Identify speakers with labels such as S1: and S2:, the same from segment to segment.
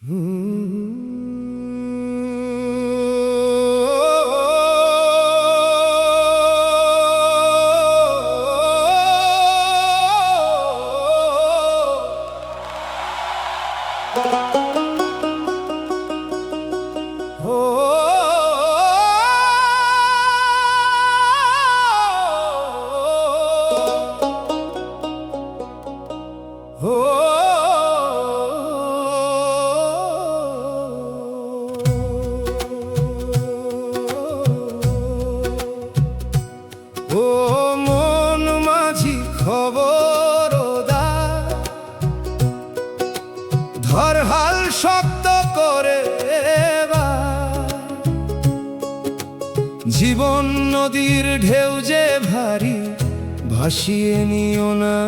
S1: মন মাঝি খবর ধর হাল শক্ত করে, জীবন নদীর ঢেউ যে ভারী, ভাসিয়ে নিও না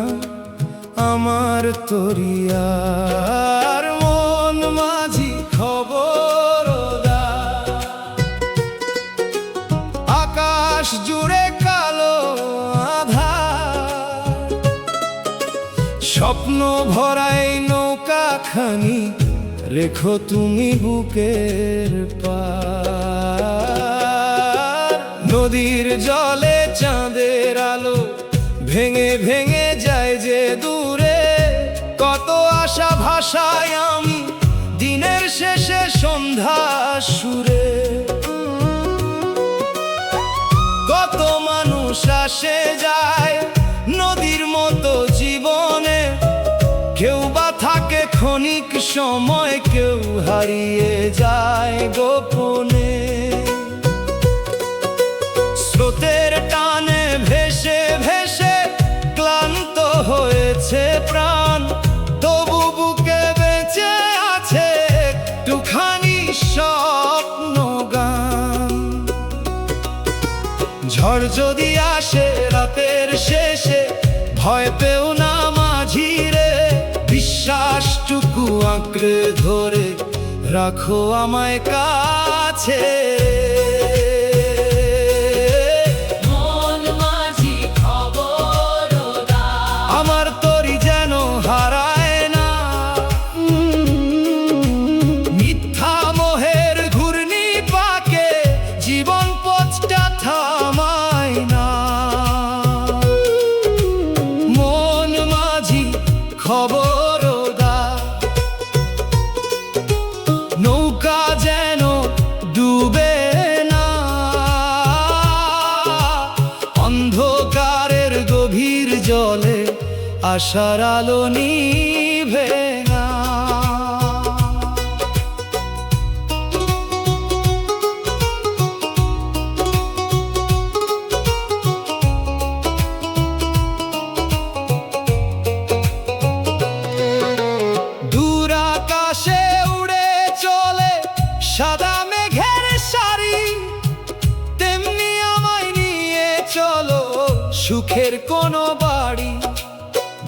S1: আমার তরিয়ার। মন মাঝি খবর আকাশ জুড়ে কালো আধার, স্বপ্ন ভরাই নৌকা খানি রেখো তুমি বুকের পার। নদীর জলে চাঁদের আলো ভেঙে ভেঙে যায় যে দূরে, কত আশা ভাষায় আমি দিনের শেষে সন্ধ্যা সুরে। কত মানুষ আসে যায় নদীর মতো জীবনে, কেউ বা থাকে ক্ষণিক সময়, কেউ হারিয়ে যায় গোপনে। স্রোতের টানে ভেসে ভেসে ক্লান্ত হয়েছে প্রাণ, তবু বুকে বেঁচে আছে একটুখানি স্বপ্ন গান। ঝড় যদি আসে রাতের শেষে, ভয় পেও না মাঝি রে, বিশ্বাসটুকু আঁকড়ে ধরে রাখো আমায় কাছে। আমার তরি যেন হারায় না, মিথ্যা মোহের ঘূর্ণি পাকে জীবন পথটা থামায় না। মন মাঝি খবরদার, নৌকা যেন ডুবে না, অন্ধকারের গভীর জলে আশার আলো নিভে না। দূর আকাশে উড়ে চলে সাদা মেঘের সারি, তেমনি আমায় নিয়ে চলো সুখের কোনো বাড়ি।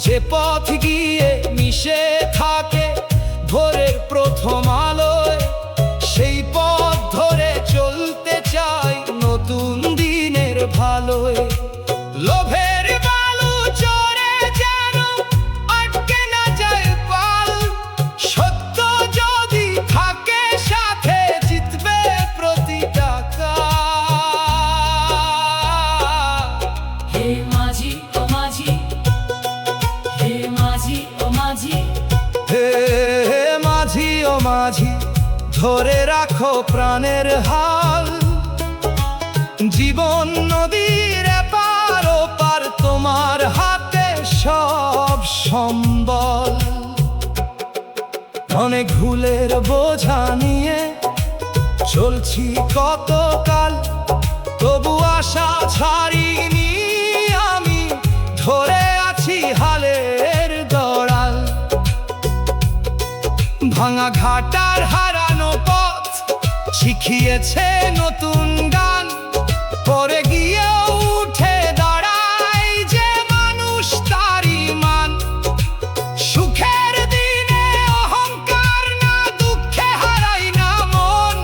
S1: যে পথ গিয়ে মিশে থাকে ভোরের প্রথম আলোয়, সেই পথ ধরে চলতে চাই নতুন দিনের ভালোয়। লোভের বালু চড়ে যেন আটকে না যায় পাল, সত্য যদি থাকে সাথে জিতবে প্রতিটা কাল।
S2: হে মাঝি ও মাঝি, হে মাঝি ও মাঝি,
S1: হে মাঝি ও মাঝি, ধরে রাখো প্রাণের হাল। জীবন নদীর এপার ওপার, তোমার হাতে সব সম্বল। অনেক ভুলের বোঝা নিয়ে চলছি কতকাল, তবু আশা ছাড়িনি আমি, ধরে আছি হালের দড়াল। ভাঙা ঘাটার হারানো পথ শিখিয়েছে নতুন গান, পরে গিয়ে উঠে দাঁড়ায় যে মানুষ তারই মান। সুখের দিনে অহংকার না, দুঃখে হারাই না মন,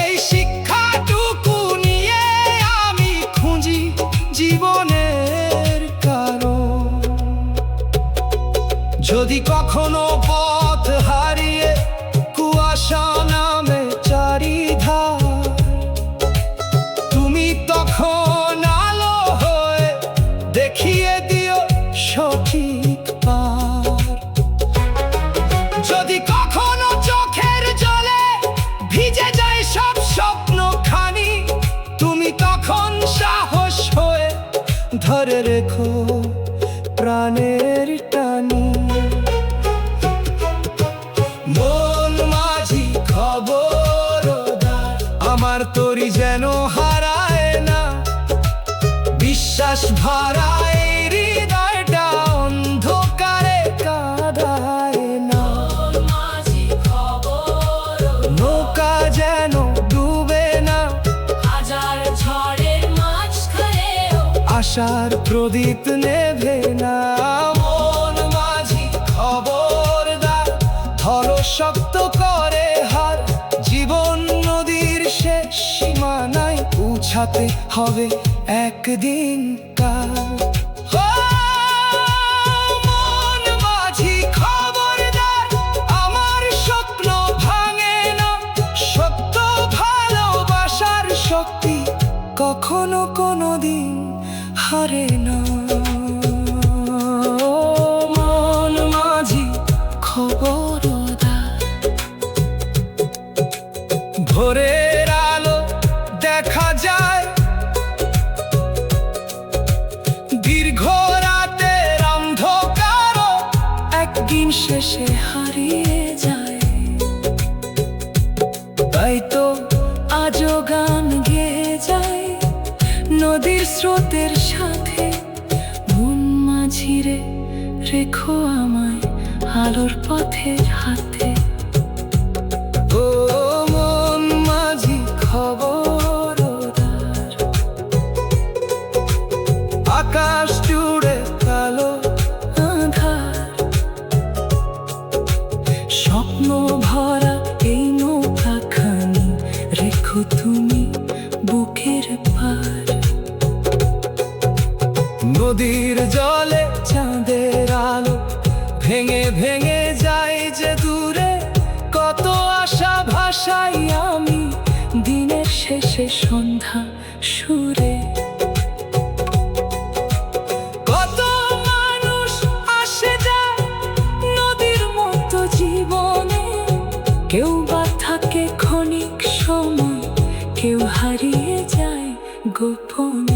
S1: এই শিক্ষাটুকু নিয়ে আমি খুঁজি জীবনের কারণ। যদি কখনো পথ হারিয়ে যদি কখনো চোখের জলে ভিজে যায় সব স্বপ্ন খানি, তুমি তখন সাহস হয়ে ধরে রেখো প্রাণের টানি। মন মাঝি খবরদার, আমার তরি যেন হারায় না, বিশ্বাস ভরা এই হৃদয়টা অন্ধকারে কাঁদায় না।
S2: মাঝি খবর,
S1: নৌকা যেন ডুবে না,
S2: হাজার ঝড়ের মাঝখানেও
S1: আশার প্রদীপ নেভে না। মন মাঝি খবরদার, ধরো শক্ত করে হার, জীবন নদীর শেষ সীমানায় পৌঁছাতে হবে একদিন কাল। মন মাঝি খবরদার, আমার স্বপ্ন ভাঙে না, সত্য ভালোবাসার শক্তি কখনো কোনোদিন হারে না। মন মাঝি খবরদার। ভোরের আলো দেখা যায়, দীর্ঘ রাতের অন্ধকারও একদিন শেষে হারিয়ে যায়। তাই তো আজও গান গেয়ে যায় নদীর স্রোতের সাথে, মন মাঝিরে রেখো আমায় আলোর পথের হাতে। ও মন মাঝি খবরদার, আকাশ জুড়ে কালো আঁধার, স্বপ্ন ভরা এই নৌকাখানি রেখো তুমি বুকের পার। নদীর জলে চাঁদের আলো ভেঙে ভেঙে যায় যে দূরে, কত আশা ভাসাই আমি দিনের শেষে সন্ধ্যা সুরে। কত মানুষ আসে যায় নদীর মতো জীবনে, কেউ বা থাকে ক্ষণিক সময়, কেউ হারিয়ে যায় গোপন।